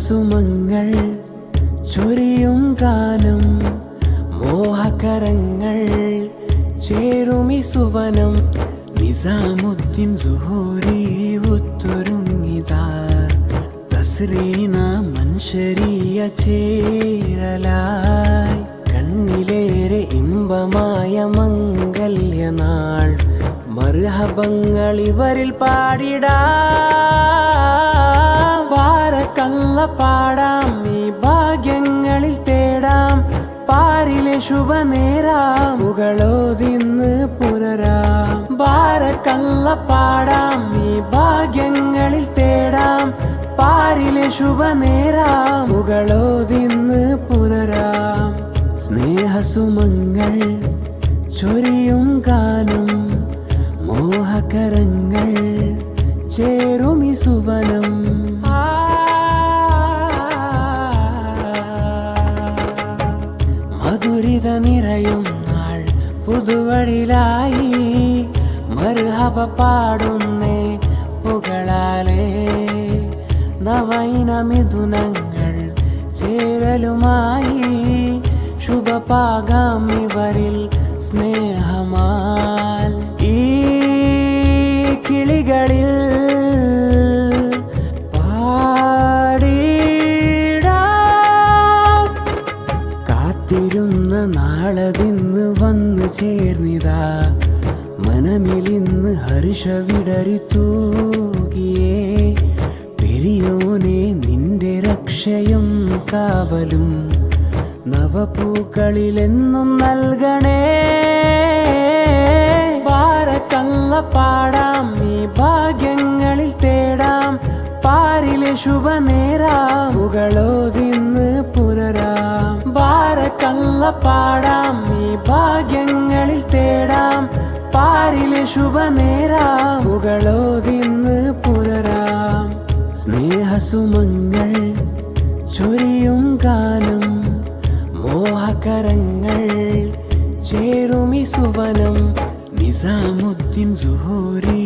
സ്നേഹസുമങ്ങൾ ചൊരിയും ഗാനം മോഹകരങ്ങൾ ചേരുമി സുവനം നിസാമുദ്ദീൻ സുഹൂരി ഉത്തൊരുങ്ങിതാ തസ്രീന മൻഷരിയ ചേരലായി കണ്ണിലേറെ ഇമ്പമായ മംഗല്യനാൾ മർഹബങ്ങൾ ഇവരിൽ പാടിടാം ബാരക്കല്ല പാടാം ഈ ഭാഗ്യങ്ങളിൽ തേടാം പാരിലെ ശുഭനേരാമുകളോതിന്ന് പുനരാം ബാരക്കല്ല പാടാം ഈ ഭാഗ്യങ്ങളിൽ തേടാം പാരിലെ ശുഭനേരാമുകളോതിന്ന് പുനരാം സ്നേഹസുമങ്ങൾ ചൊരിയും ഗാനം മോഹകരങ്ങൾ ചേരുമി സുവനം മധുരിത നിറയും നാൾ പുതുവഴിലായി മർഹബ പാടുന്നേ പുകളാലേ നവൈന മിഥുനങ്ങൾ ചേരലുമായി ശുഭപാകാം ഇവരിൽ സ്നേഹമാൽ ഈ കിളികളിൽ പാടിടാം കാത്തിരുന്ന നാളതിന്ന് വന്നു ചേർന്നിതാ മനമിലിന്ന് ഹർഷ വിടരി തൂകിയേ പെരിയോനെ നിന്റെ രക്ഷയും കാവലും നവപൂക്കളിലെന്നും നൽകണേ ബാരക്കല്ല പാടാം ഈ ഭാഗ്യങ്ങളിൽ തേടാം പാരിലെ ശുഭനേരാമുകളോതിന്ന് പുനരാം ബാരക്കല്ല പാടാം ഈ ഭാഗ്യങ്ങളിൽ തേടാം പാരിലെ ശുഭനേരാമുകളോതിന്ന് പുനരാം സ്നേഹസുമങ്ങൾ ചൊരിയും ഗാനം മോഹകരങ്ങൾ ചേരുമി സുവനം നിസാമുദ്ദീൻ സുഹൂരി